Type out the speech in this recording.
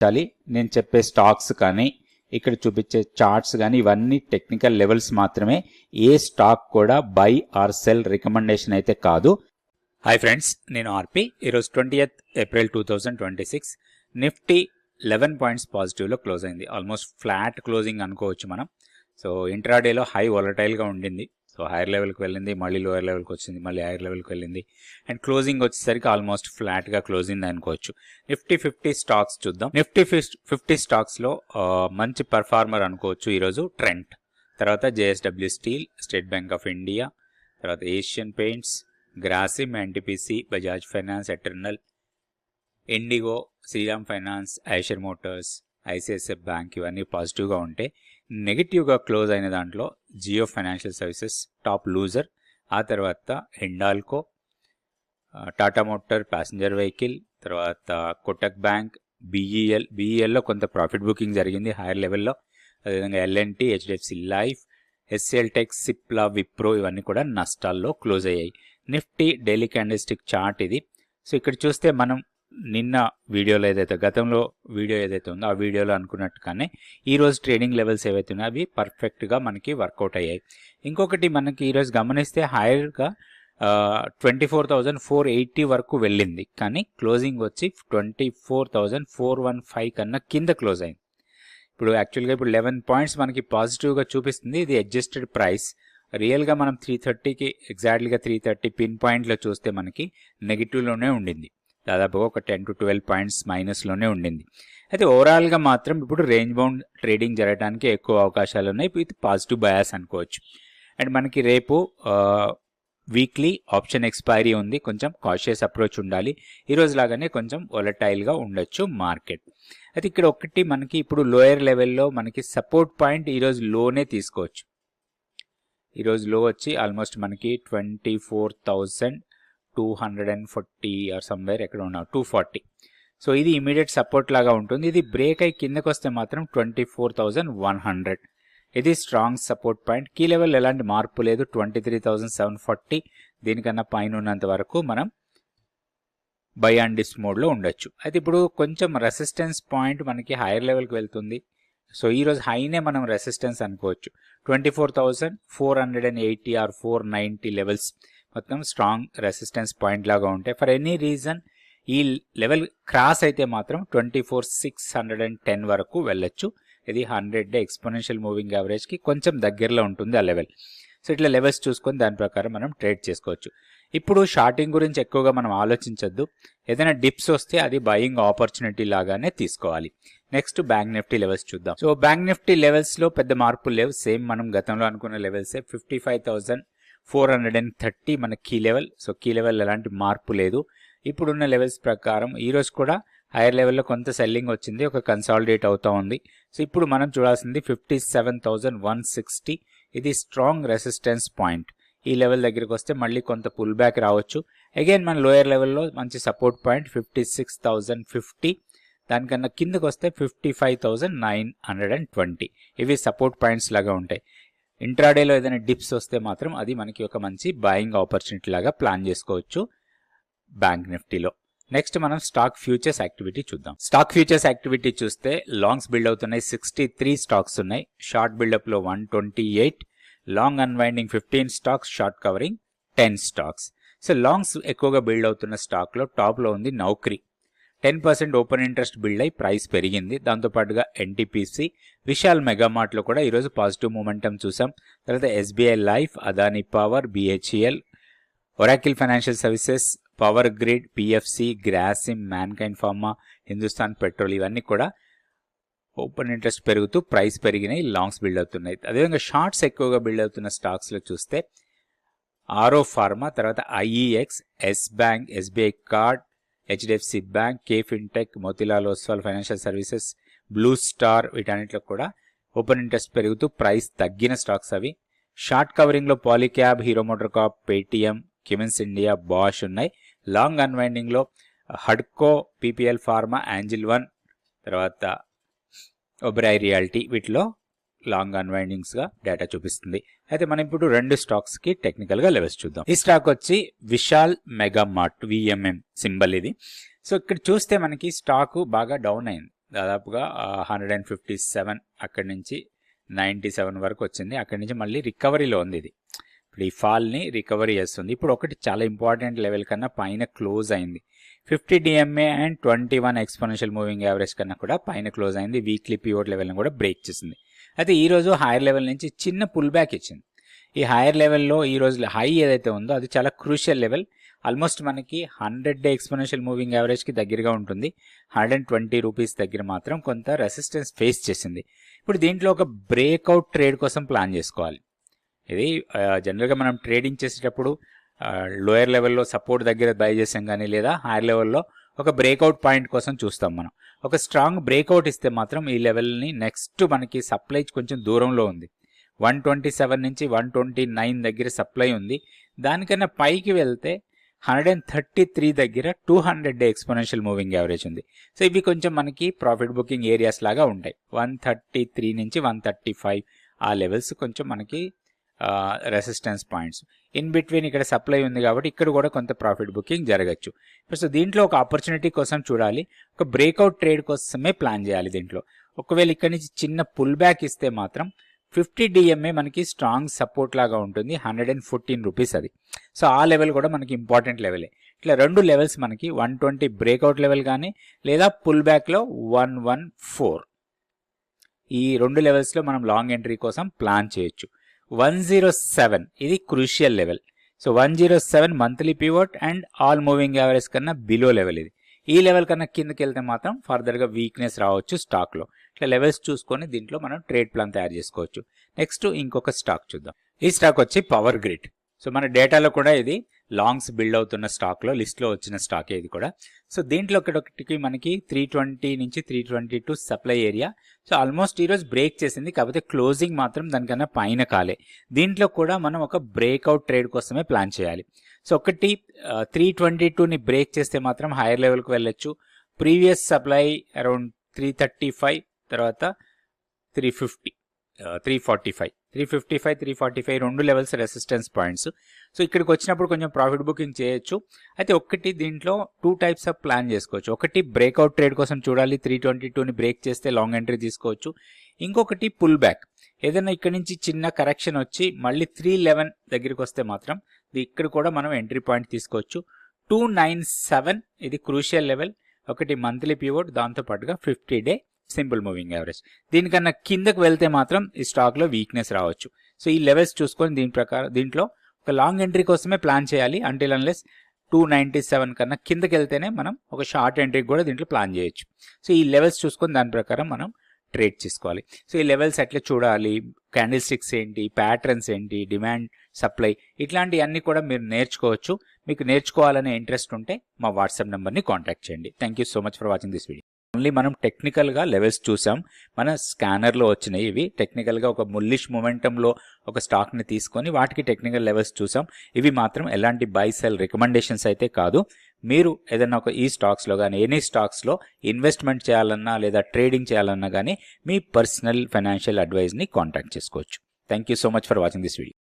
నేను చెప్పే స్టాక్స్ కానీ ఇక్కడ చూపించే చార్ట్స్ కానీ ఇవన్నీ టెక్నికల్ లెవెల్స్ మాత్రమే. ఏ స్టాక్ కూడా బై ఆర్ సెల్ రికమెండేషన్ అయితే కాదు. హాయ్ ఫ్రెండ్స్, నేను ఆర్పి. ఈరోజు 20th ఏప్రిల్ 2026 నిఫ్టీ 11 పాయింట్స్ పాజిటివ్లో క్లోజ్ అయింది. ఆల్మోస్ట్ ఫ్లాట్ క్లోజింగ్ అనుకోవచ్చు మనం. సో ఇంట్రాడేలో హై వాలటైల్గా ఉండింది. సో హైయర్ లెవెల్కి వెళ్ళింది, మళ్ళీ లోయర్ లెవెల్కి వచ్చింది, మళ్ళీ హైయర్ లెవెల్కి వెళ్ళింది. అండ్ క్లోజింగ్ వచ్చేసరికి ఆల్మోస్ట్ ఫ్లాట్గా క్లోజింగ్ అనుకోవచ్చు. నిఫ్టీ 50 స్టాక్స్ చూద్దాం. నిఫ్టీ 50 స్టాక్స్లో మంచి పర్ఫార్మర్ అనుకోవచ్చు ఈరోజు ట్రెంట్, తర్వాత JSW Steel, State Bank of India, తర్వాత Asian Paints, Grasim, NTPC, Bajaj Finance, Eternal, IndiGo, Shriram Finance, Eicher Motors, ICICI Bank ఇవన్నీ పాజిటివ్గా ఉంటే నెగిటివ్గా క్లోజ్ అయిన దాంట్లో Jio Financial Services top loser, ఆ తర్వాత Hindalco, Tata Motor Passenger Vehicle, తర్వాత కోటక్ బ్యాంక్, బీఈఎల్లో కొంత ప్రాఫిట్ బుకింగ్ జరిగింది హైయర్ లెవెల్లో. అదేవిధంగా L and T, HDFC life, SL tech, Cipla, Wipro ఇవన్నీ కూడా నష్టాల్లో క్లోజ్ అయ్యాయి. నిఫ్టీ డైలీ క్యాండిల్స్టిక్ చార్ట్ ఇది. సో ఇక్కడ చూస్తే మనం నిన్న వీడియోలో ఏదైతే గతంలో వీడియో ఏదైతే ఉందో ఆ వీడియోలో అనుకున్నట్టుగానే ఈరోజు ట్రేడింగ్ లెవెల్స్ ఏవైతే ఉన్నాయో అవి పర్ఫెక్ట్గా మనకి వర్కౌట్ అయ్యాయి. ఇంకొకటి మనకి ఈరోజు గమనిస్తే హైయర్గా 24,480 వరకు వెళ్ళింది, కానీ క్లోజింగ్ వచ్చి 24,415 కన్నా కింద క్లోజ్ అయింది. ఇప్పుడు యాక్చువల్గా ఇప్పుడు 11 పాయింట్స్ మనకి పాజిటివ్గా చూపిస్తుంది. ఇది అడ్జస్టెడ్ ప్రైస్. రియల్గా మనం 330కి ఎగ్జాక్ట్లీగా 330 పిన్ పాయింట్లో చూస్తే మనకి నెగిటివ్లోనే ఉండింది. దాదాపుగా ఒక 10 to 12 పాయింట్స్ మైనస్లోనే ఉండింది. అయితే ఓవరాల్గా మాత్రం ఇప్పుడు రేంజ్ బౌండ్ ట్రేడింగ్ జరగడానికి ఎక్కువ అవకాశాలు ఉన్నాయి. ఇది పాజిటివ్ బయాస్ అనుకోవచ్చు. అండ్ మనకి రేపు వీక్లీ ఆప్షన్ ఎక్స్పైరీ ఉంది. కొంచెం కాషియస్ అప్రోచ్ ఉండాలి. ఈరోజు లాగానే కొంచెం వొలటైల్గా ఉండొచ్చు మార్కెట్. అయితే ఇక్కడ ఒకటి మనకి ఇప్పుడు లోయర్ లెవెల్లో మనకి సపోర్ట్ పాయింట్ ఈరోజు లోనే తీసుకోవచ్చు. ఈరోజు లో వచ్చి ఆల్మోస్ట్ మనకి 24,240 ఆర్ సమ్వేర్ ఎక్కడ ఉన్నాం 240. సో ఇది ఇమీడియట్ సపోర్ట్ లాగా ఉంటుంది. ఇది బ్రేక్ అయి కిందకు వస్తే మాత్రం 24,100. ఇది strong support point. Key level ఎలాంటి మార్పు లేదు, 23,740. దీనికన్నా పైన ఉన్నంత వరకు మనం బై అండ్ డిస్ మోడ్లో ఉండొచ్చు. అయితే ఇప్పుడు కొంచెం రెసిస్టెన్స్ పాయింట్ మనకి హైయర్ లెవెల్కి వెళ్తుంది. సో ఈరోజు హైనే మనం రెసిస్టెన్స్ అనుకోవచ్చు. 24,480 ఆర్ 490 లెవెల్స్ మొత్తం స్ట్రాంగ్ రెసిస్టెన్స్ పాయింట్ లాగా ఉంటాయి. ఫర్ ఎనీ రీజన్ ఈ లెవెల్ క్రాస్ అయితే మాత్రం 24,610 వరకు వెళ్ళొచ్చు. ఇది 100 డే ఎక్స్పోనెన్షియల్ మూవింగ్ యావరేజ్కి కొంచెం దగ్గరలో ఉంటుంది ఆ లెవెల్. సో ఇట్లా లెవెల్స్ చూసుకొని దాని ప్రకారం మనం ట్రేడ్ చేసుకోవచ్చు. ఇప్పుడు షార్టింగ్ గురించి ఎక్కువగా మనం ఆలోచించొద్దు. ఏదైనా డిప్స్ వస్తే అది బయింగ్ ఆపర్చునిటీ లాగానే తీసుకోవాలి. నెక్స్ట్ బ్యాంక్ నిఫ్టీ లెవెల్స్ చూద్దాం. సో బ్యాంక్ నిఫ్టీ లెవెల్స్లో పెద్ద మార్పులు లేవు. సేమ్ మనం గతంలో అనుకున్న లెవెల్సే. 55,430 మన key level. So key level ఎలాంటి మార్పు లేదు. ఇప్పుడున్న లెవెల్స్ ప్రకారం ఈరోజు కూడా హైయర్ లెవెల్లో కొంత సెల్లింగ్ వచ్చింది, ఒక కన్సాలిడేట్ అవుతూ ఉంది. సో ఇప్పుడు మనం చూడాల్సింది 57,160. ఇది స్ట్రాంగ్ రెసిస్టెన్స్ పాయింట్. ఈ లెవెల్ దగ్గరికి వస్తే మళ్ళీ కొంత పుల్ బ్యాక్ రావచ్చు. అగైన్ మన లోయర్ లెవెల్లో మంచి సపోర్ట్ పాయింట్ 56,050. దానికన్నా కిందకు వస్తే 55,920. ఇవి సపోర్ట్ పాయింట్స్ లాగా ఉంటాయి. ఇంట్రాడేలో ఏదైనా డిప్స్ వస్తే మాత్రం అది మనకి ఒక మంచి బయింగ్ ఆపర్చునిటీ లాగా ప్లాన్ చేసుకోవచ్చు బ్యాంక్ నిఫ్టీలో. నెక్స్ట్ మనం స్టాక్ ఫ్యూచర్స్ యాక్టివిటీ చూద్దాం. స్టాక్ ఫ్యూచర్స్ యాక్టివిటీ చూస్తే లాంగ్స్ బిల్డ్ అవుతున్నాయి. 63 స్టాక్స్ ఉన్నాయి. షార్ట్ బిల్డప్లో 128, long unwinding 15 stocks, short covering 10 stocks. So longs ఎక్కువగా బిల్డ్ అవుతున్న స్టాక్లో టాప్లో ఉంది నౌకరీ. 10% ఓపెన్ ఇంట్రెస్ట్ బిల్డ్ అయి ప్రైస్ పెరిగింది. దాంతోపాటుగా ఎన్టీపీసీ, విశాల్ మెగామార్ట్లో కూడా ఈరోజు పాజిటివ్ మూమెంటం చూసాం. తర్వాత SBI life, Adani power, BHEL, Oracle financial services, power grid, PFC, Grasim, mankind pharma, Hindustan petrol ఇవన్నీ కూడా ఓపెన్ ఇంట్రెస్ట్ పెరుగుతూ ప్రైస్ పెరిగినాయి, లాంగ్స్ బిల్డ్ అవుతున్నాయి. అదేవిధంగా షార్ట్స్ ఎక్కువగా బిల్డ్ అవుతున్న స్టాక్స్లో చూస్తే ఆరో ఫార్మా, తర్వాత IEX, Yes Bank, SBI Card, HDFC Bank, K Fintech, Motilal Oswal financial services, Blue Star వీటన్నిటిలో కూడా ఓపెన్ ఇంట్రెస్ట్ పెరుగుతూ ప్రైస్ తగ్గిన స్టాక్స్ అవి. షార్ట్ కవరింగ్లో Polycab, Hero Motor Corp, Paytm, Siemens India, Bosch ఉన్నాయి. లాంగ్ అన్వైండింగ్లో హడ్కో, పీపీఎల్ ఫార్మా, యాంజిల్ వన్, తర్వాత ఒబెరాయ్ రియాలిటీ వీటిలో లాంగ్ అన్వైండింగ్స్ గా డేటా చూపిస్తుంది. అయితే మనం ఇప్పుడు రెండు స్టాక్స్ కి టెక్నికల్ గా లెవెల్స్ చూద్దాం. ఈ స్టాక్ వచ్చి Vishal mega mart, VMM symbol ఇది. సో ఇక్కడ చూస్తే మనకి స్టాక్ బాగా డౌన్ అయింది. దాదాపుగా 157 అక్కడి నుంచి 97 వరకు వచ్చింది. అక్కడి నుంచి మళ్ళీ రికవరీలో ఉంది ఇది. ఇప్పుడు ఈ ఫాల్ని రికవరీ చేస్తుంది. ఇప్పుడు ఒకటి చాలా ఇంపార్టెంట్ లెవెల్ కన్నా పైన క్లోజ్ అయింది. 50 DMA and 21 exponential moving average కన్నా కూడా పైన క్లోజ్ అయింది. వీక్లీ పివోట్ లెవెల్ని కూడా బ్రేక్ చేసింది. అయితే ఈరోజు హైయర్ లెవెల్ నుంచి చిన్న పుల్ బ్యాక్ ఇచ్చింది. ఈ హైయర్ లెవెల్లో ఈరోజు హై ఏదైతే ఉందో అది చాలా క్రూషియల్ లెవెల్. ఆల్మోస్ట్ మనకి 100 డే ఎక్స్పోనెన్షియల్ మూవింగ్ యావరేజ్కి దగ్గరగా ఉంటుంది. 120 రూపీస్ దగ్గర మాత్రం కొంత రెసిస్టెన్స్ ఫేస్ చేసింది. ఇప్పుడు దీంట్లో ఒక బ్రేక్అవుట్ ట్రేడ్ కోసం ప్లాన్ చేసుకోవాలి. ఇది జనరల్గా మనం ట్రేడింగ్ చేసేటప్పుడు లోయర్ లెవెల్లో సపోర్ట్ దగ్గర బై చేసాం కానీ లేదా హైయర్ లెవెల్లో ఒక బ్రేక్అవుట్ పాయింట్ కోసం చూస్తాం మనం. ఒక స్ట్రాంగ్ బ్రేక్అవుట్ ఇస్తే మాత్రం ఈ లెవెల్ని నెక్స్ట్ మనకి సప్లై కొంచెం దూరంలో ఉంది. 127 నుంచి 129 దగ్గర సప్లై ఉంది. దానికన్నా పైకి వెళ్తే 133 దగ్గర 200 డే ఎక్స్పోనెన్షియల్ మూవింగ్ యావరేజ్ ఉంది. సో ఇవి కొంచెం మనకి ప్రాఫిట్ బుకింగ్ ఏరియాస్ లాగా ఉంటాయి. 133 నుంచి 135 ఆ లెవెల్స్ కొంచెం మనకి రెసిస్టెన్స్ పాయింట్స్. ఇన్ బిట్వీన్ ఇక్కడ సప్లై ఉంది కాబట్టి ఇక్కడ కూడా కొంత ప్రాఫిట్ బుకింగ్ జరగచ్చు. సో దీంట్లో ఒక ఆపర్చునిటీ కోసం చూడాలి, ఒక బ్రేక్అవుట్ ట్రేడ్ కోసమే ప్లాన్ చేయాలి. దీంట్లో ఒకవేళ ఇక్కడ నుంచి చిన్న పుల్ బ్యాక్ ఇస్తే మాత్రం 50 DMA మనకి స్ట్రాంగ్ సపోర్ట్ లాగా ఉంటుంది. 114 రూపీస్ అది. సో ఆ లెవెల్ కూడా మనకి ఇంపార్టెంట్ లెవెలే. ఇట్లా రెండు లెవెల్స్ మనకి 120 బ్రేక్అవుట్ లెవెల్ కానీ లేదా పుల్ బ్యాక్లో 114 ఈ రెండు లెవెల్స్లో మనం లాంగ్ ఎంట్రీ కోసం ప్లాన్ చేయొచ్చు. 107 ఇది crucial level. So 107 monthly pivot and all moving average కన్నా బిలో లెవెల్ ఇది. ఈ లెవెల్ కన్నా కిందకి వెళ్తే మాత్రం ఫర్దర్గా వీక్నెస్ రావచ్చు స్టాక్లో. ఇట్లా లెవెల్స్ చూసుకొని దీంట్లో మనం ట్రేడ్ ప్లాన్ తయారు చేసుకోవచ్చు. నెక్స్ట్ ఇంకొక స్టాక్ చూద్దాం. ఈ స్టాక్ వచ్చి పవర్ గ్రిడ్. సో మన డేటాలో కూడా ఇది లాంగ్స్ బిల్డ్ అవుతున్న స్టాక్లో లిస్ట్లో వచ్చిన స్టాకే ఇది కూడా. సో దీంట్లో ఒకటికి మనకి 320 నుంచి 322 సప్లై ఏరియా. సో ఆల్మోస్ట్ ఈరోజు బ్రేక్ చేసింది, కాకపోతే క్లోజింగ్ మాత్రం దానికన్నా పైన కాలే. దీంట్లో కూడా మనం ఒక బ్రేక్అవుట్ ట్రేడ్ కోసమే ప్లాన్ చేయాలి. సో ఒకటి 322ని బ్రేక్ చేస్తే మాత్రం హైయర్ లెవెల్కి వెళ్ళొచ్చు. ప్రీవియస్ సప్లై అరౌండ్ 335, తర్వాత 350, 345, 345 రెండు లెవెల్స్ రెసిస్టెన్స్ పాయింట్స్. సో ఇక్కడికి వచ్చినప్పుడు కొంచెం ప్రాఫిట్ బుకింగ్ చేయొచ్చు. అయితే ఒకటి దీంట్లో 2 టైప్స్ ఆఫ్ ప్లాన్ చేసుకోవచ్చు. ఒకటి బ్రేక్అవుట్ ట్రేడ్ కోసం చూడాలి, 322ని బ్రేక్ చేస్తే లాంగ్ ఎంట్రీ తీసుకోవచ్చు. ఇంకొకటి పుల్ బ్యాక్, ఏదైనా ఇక్కడ నుంచి చిన్న కరెక్షన్ వచ్చి మళ్ళీ 311 దగ్గరికి వస్తే మాత్రం ఇక్కడ కూడా మనం ఎంట్రీ పాయింట్ తీసుకోవచ్చు. 297 ఇది క్రూషియల్ లెవెల్. ఒకటి మంత్లీ పివోట్, దాంతో పాటుగా 50 డే సింపుల్ మూవింగ్ యావరేజ్. దీనికన్నా కిందకు వెళ్తే మాత్రం ఈ స్టాక్లో వీక్నెస్ రావచ్చు. సో ఈ లెవెల్స్ చూసుకొని దీంట్లో ఒక లాంగ్ ఎంట్రీ కోసమే ప్లాన్ చేయాలి. అంటిల్ అన్లెస్ 297 కన్నా కిందకి వెళ్తేనే మనం ఒక షార్ట్ ఎంట్రీకి కూడా దీంట్లో ప్లాన్ చేయొచ్చు. సో ఈ లెవెల్స్ చూసుకొని దాని ప్రకారం మనం ట్రేడ్ చేసుకోవాలి. సో ఈ లెవెల్స్ ఎట్లా చూడాలి, క్యాండిల్ స్టిక్స్ ఏంటి, ప్యాటర్న్స్ ఏంటి, డిమాండ్ సప్లై, ఇట్లాంటివన్నీ కూడా మీరు నేర్చుకోవచ్చు. మీకు నేర్చుకోవాలనే ఇంట్రెస్ట్ ఉంటే మా వాట్సాప్ నెంబర్ని కాంటాక్ట్ చేయండి. Thank you so much for watching this video. Only మనం టెక్నికల్గా లెవెల్స్ చూసాం, మన స్కానర్లో వచ్చినాయి. ఇవి టెక్నికల్గా ఒక ముల్లిష్ మొమెంటంలో ఒక స్టాక్ని తీసుకొని వాటికి టెక్నికల్ లెవెల్స్ చూసాం. ఇవి మాత్రం ఎలాంటి బై సెల్ రికమెండేషన్స్ అయితే కాదు. మీరు ఏదైనా ఒక ఈ స్టాక్స్లో కానీ ఎనీ స్టాక్స్లో ఇన్వెస్ట్మెంట్ చేయాలన్నా లేదా ట్రేడింగ్ చేయాలన్నా కానీ మీ పర్సనల్ ఫైనాన్షియల్ అడ్వైజ్ని కాంటాక్ట్ చేసుకోవచ్చు. Thank you so much for watching this video.